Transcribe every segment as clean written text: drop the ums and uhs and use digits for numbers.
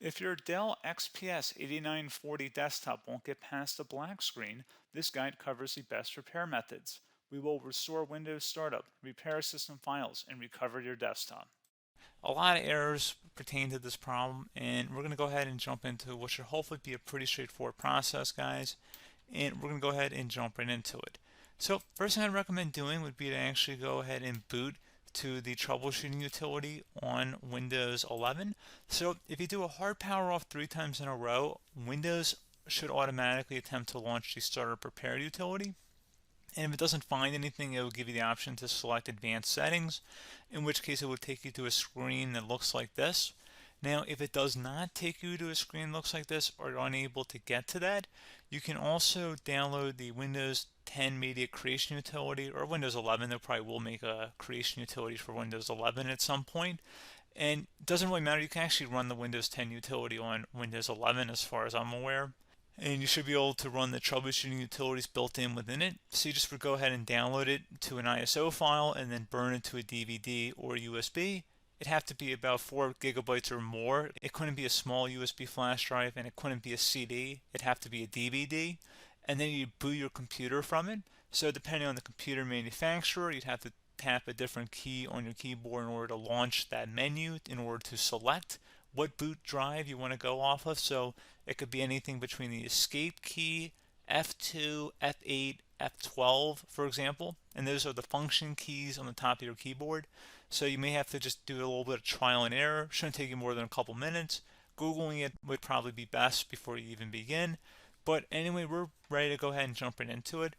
If your Dell XPS 8940 desktop won't get past the black screen, this guide covers the best repair methods. We will restore Windows startup, repair system files, and recover your desktop. A lot of errors pertain to this problem, and we're going to go ahead and jump into what should hopefully be a pretty straightforward process, guys. And we're going to go ahead and jump right into it. So first thing I'd recommend doing would be to actually go ahead and boot to the troubleshooting utility on Windows 11. So if you do a hard power off 3 times in a row, Windows should automatically attempt to launch the startup repair utility. And if it doesn't find anything, it will give you the option to select advanced settings, in which case it will take you to a screen that looks like this. Now, if it does not take you to a screen that looks like this, or you're unable to get to that, you can also download the Windows 10 Media Creation Utility, or Windows 11. They probably will make a creation utility for Windows 11 at some point. And it doesn't really matter, you can actually run the Windows 10 utility on Windows 11 as far as I'm aware. And you should be able to run the troubleshooting utilities built in within it. So you just would go ahead and download it to an ISO file and then burn it to a DVD or USB. It'd have to be about 4 gigabytes or more. It couldn't be a small USB flash drive, and it couldn't be a CD. It'd have to be a DVD. And then you boot your computer from it. So depending on the computer manufacturer, you'd have to tap a different key on your keyboard in order to launch that menu, in order to select what boot drive you want to go off of. So it could be anything between the escape key, F2, F8, F12, for example. And those are the function keys on the top of your keyboard. So you may have to just do a little bit of trial and error. Shouldn't take you more than a couple minutes. Googling it would probably be best before you even begin. But anyway, we're ready to go ahead and jump right into it.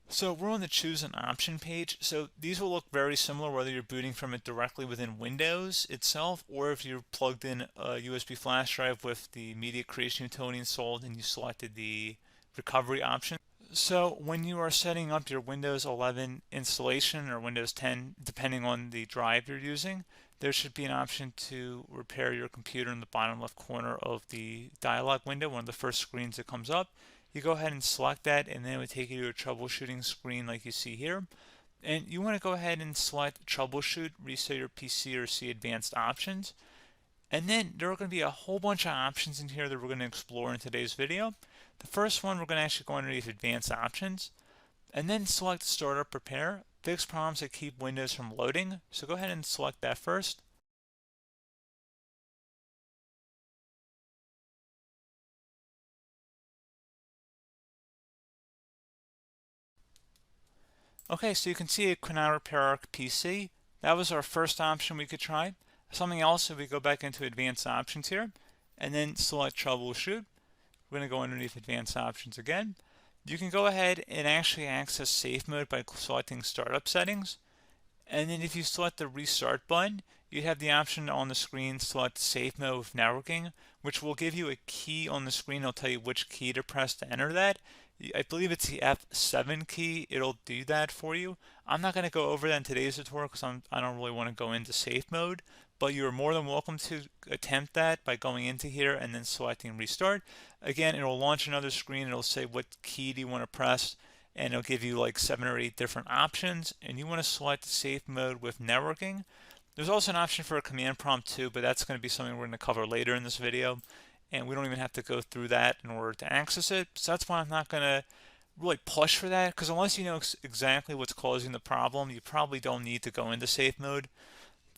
So we're on the choose an option page. So these will look very similar whether you're booting from it directly within Windows itself, or if you're plugged in a USB flash drive with the media creation utility installed and you selected the recovery option. So when you are setting up your Windows 11 installation or Windows 10, depending on the drive you're using, there should be an option to repair your computer in the bottom left corner of the dialog window, one of the first screens that comes up. You go ahead and select that, and then it would take you to a troubleshooting screen like you see here. And you want to go ahead and select troubleshoot, reset your PC, or see advanced options. And then there are going to be a whole bunch of options in here that we're going to explore in today's video. The first one, we're going to actually go underneath advanced options and then select startup repair, fix problems that keep Windows from loading. So go ahead and select that first. Okay, so you can see it could not repair our PC. That was our first option we could try. Something else, if we go back into advanced options here and then select troubleshoot, we're going to go underneath advanced options again. You can go ahead and actually access safe mode by selecting startup settings. And then if you select the restart button, you have the option on the screen select safe mode with networking, which will give you a key on the screen. It'll tell you which key to press to enter that. I believe it's the F7 key. It'll do that for you. I'm not going to go over that in today's tutorial because I don't really want to go into safe mode, but you're more than welcome to attempt that by going into here and then selecting restart. Again, it'll launch another screen. It'll say what key do you want to press, and it'll give you like 7 or 8 different options, and you want to select safe mode with networking. There's also an option for a command prompt too, but that's going to be something we're going to cover later in this video, and we don't even have to go through that in order to access it. So that's why I'm not going to really push for that, because unless you know exactly what's causing the problem, you probably don't need to go into safe mode.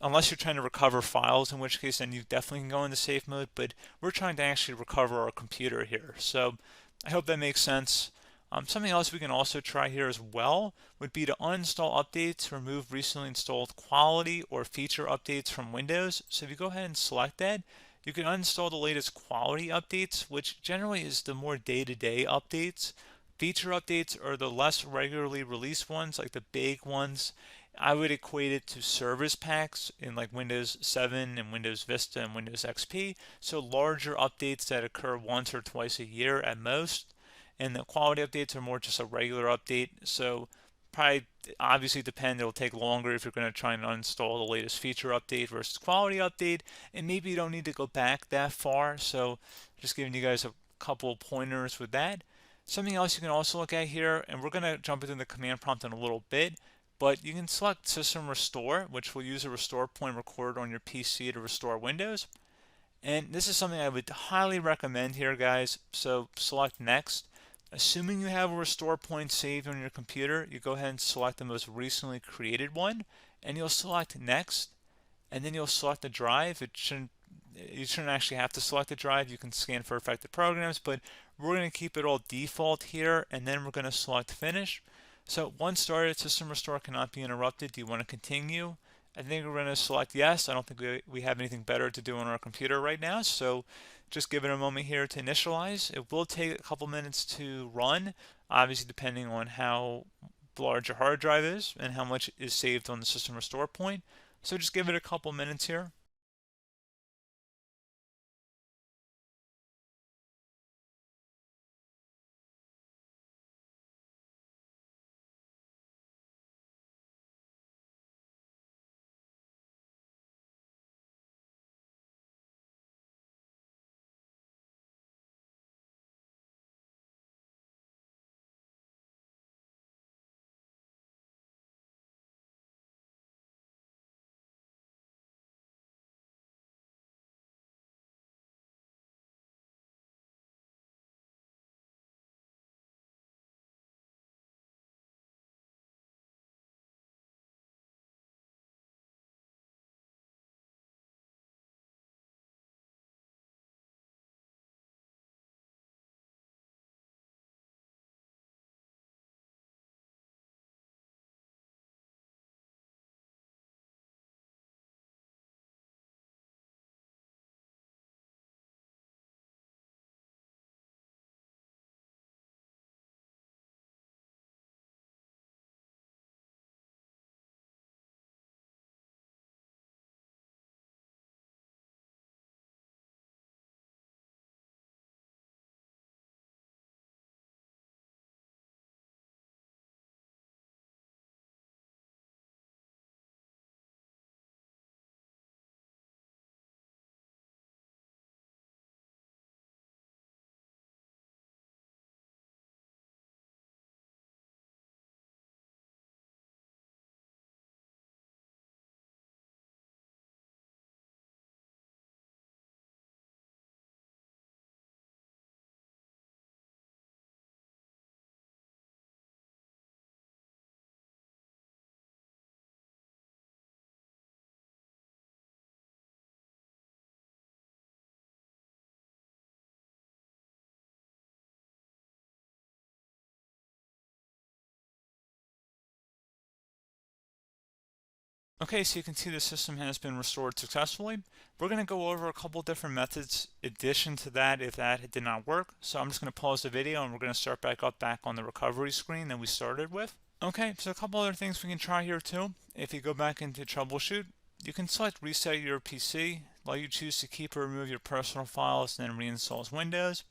Unless you're trying to recover files, in which case then you definitely can go into safe mode, but we're trying to actually recover our computer here. So I hope that makes sense. Something else we can also try here as well would be to uninstall updates, remove recently installed quality or feature updates from Windows. So if you go ahead and select that, you can uninstall the latest quality updates, which generally is the more day-to-day updates. Feature updates are the less regularly released ones, like the big ones. I would equate it to service packs in like Windows 7 and Windows Vista and Windows XP. So larger updates that occur once or twice a year at most. And the quality updates are more just a regular update. So probably obviously depend, it'll take longer if you're going to try and uninstall the latest feature update versus quality update. And maybe you don't need to go back that far. So just giving you guys a couple of pointers with that. Something else you can also look at here, and we're going to jump into the command prompt in a little bit, but you can select System Restore, which will use a restore point recorded on your PC to restore Windows. And this is something I would highly recommend here, guys. So select next. Assuming you have a restore point saved on your computer, you go ahead and select the most recently created one, and you'll select next, and then you'll select the drive. You shouldn't actually have to select the drive. You can scan for affected programs, but we're going to keep it all default here, and then we're going to select finish. So once started, system restore cannot be interrupted. Do you want to continue? I think we're going to select yes. I don't think we have anything better to do on our computer right now, so just give it a moment here to initialize. It will take a couple minutes to run, obviously depending on how large your hard drive is and how much is saved on the system restore point. So just give it a couple minutes here. Okay, so you can see the system has been restored successfully. We're going to go over a couple different methods addition to that if that did not work. So I'm just going to pause the video and we're going to start back on the recovery screen that we started with. Okay, so a couple other things we can try here too. If you go back into troubleshoot, you can select reset your PC, let you choose to keep or remove your personal files and then reinstalls Windows.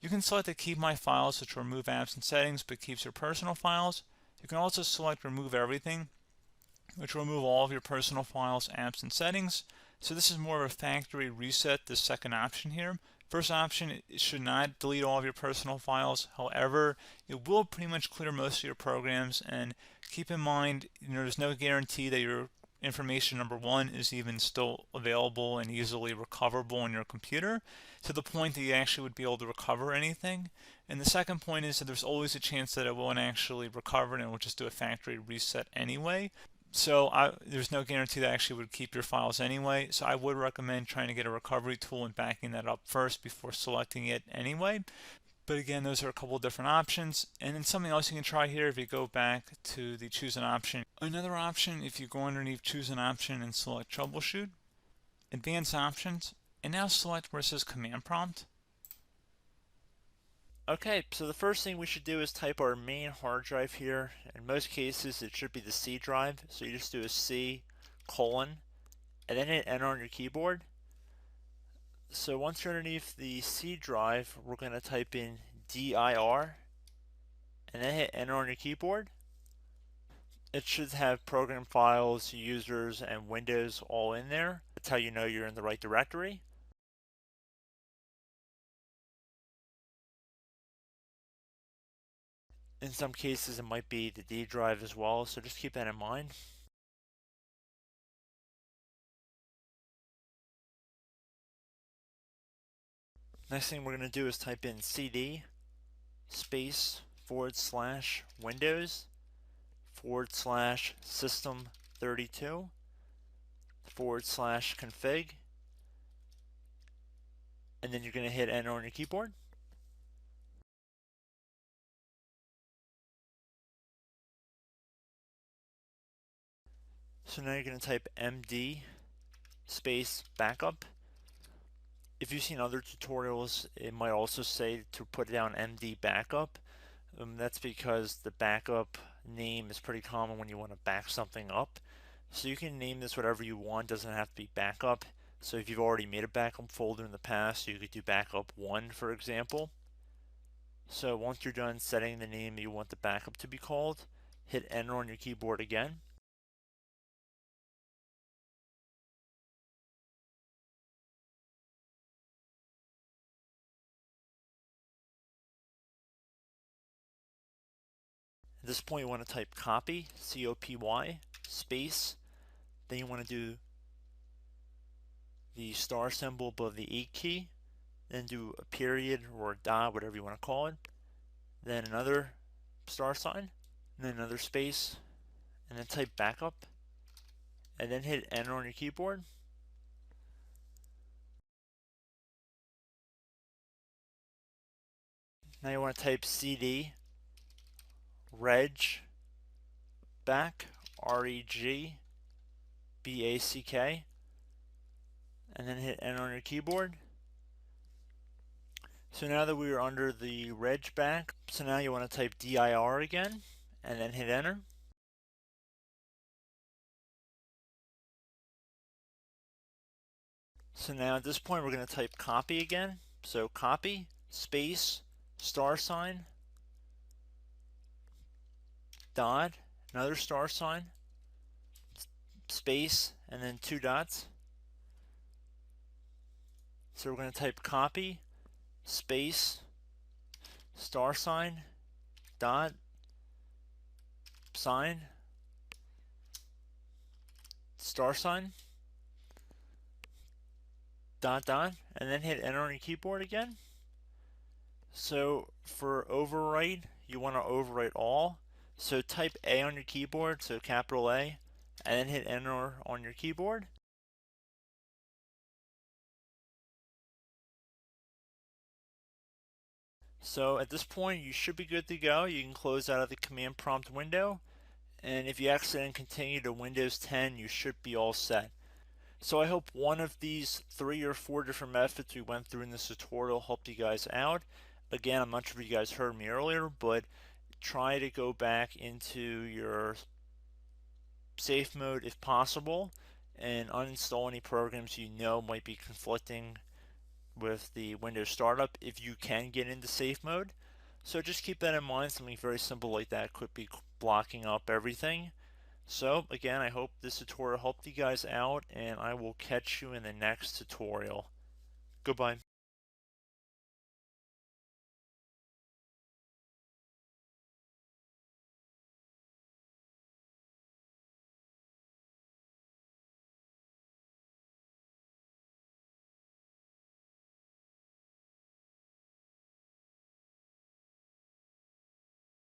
You can select to keep my files, which will remove apps and settings but keeps your personal files. You can also select remove everything, which will remove all of your personal files, apps, and settings. So this is more of a factory reset, the second option here. First option, it should not delete all of your personal files. However, it will pretty much clear most of your programs. And keep in mind, there's no guarantee that your information, number one, is even still available and easily recoverable on your computer to the point that you actually would be able to recover anything. And the second point is that there's always a chance that it won't actually recover and it will just do a factory reset anyway. So there's no guarantee that actually would keep your files anyway. So I would recommend trying to get a recovery tool and backing that up first before selecting it anyway. But again, those are a couple different options. And then something else you can try here if you go back to the choose an option. Another option, if you go underneath choose an option and select troubleshoot, advanced options, and now select where it says command prompt. Okay, so the first thing we should do is type our main hard drive here. In most cases, it should be the C drive. So you just do a C colon and then hit enter on your keyboard. So once you're underneath the C drive, we're going to type in dir and then hit enter on your keyboard. It should have program files, users, and Windows all in there. That's how you know you're in the right directory. In some cases, it might be the D drive as well, so just keep that in mind. Next thing we're going to do is type in cd space / Windows / system32 / config, and then you're going to hit enter on your keyboard. So now you're going to type md space backup. If you've seen other tutorials, it might also say to put down md backup. That's because the backup name is pretty common when you want to back something up. So you can name this whatever you want, doesn't have to be backup. So if you've already made a backup folder in the past, you could do backup 1, for example. So once you're done setting the name you want the backup to be called, hit enter on your keyboard again. At this point you want to type copy, C-O-P-Y, space, then you want to do the star symbol above the 8 key, then do a period or a dot, whatever you want to call it, then another star sign, and then another space, and then type backup, and then hit enter on your keyboard. Now you want to type cd reg back, REGBACK, and then hit enter on your keyboard. So now that we are under the reg back, so now you want to type dir again, and then hit enter. So now at this point we're going to type copy again. So copy, space, star sign, dot, another star sign, space, and then 2 dots. So we're going to type copy, space, star sign, dot, sign, star sign, dot, dot, and then hit enter on your keyboard again. So for overwrite, you want to overwrite all. So type A on your keyboard, so capital A, and then hit enter on your keyboard. So at this point you should be good to go. You can close out of the command prompt window, and if you accidentally continue to Windows 10, you should be all set. So I hope one of these 3 or 4 different methods we went through in this tutorial helped you guys out. Again, I'm not sure if you guys heard me earlier, but try to go back into your safe mode if possible and uninstall any programs you know might be conflicting with the Windows startup if you can get into safe mode. So just keep that in mind. Something very simple like that could be blocking up everything. So again, I hope this tutorial helped you guys out, and I will catch you in the next tutorial. Goodbye.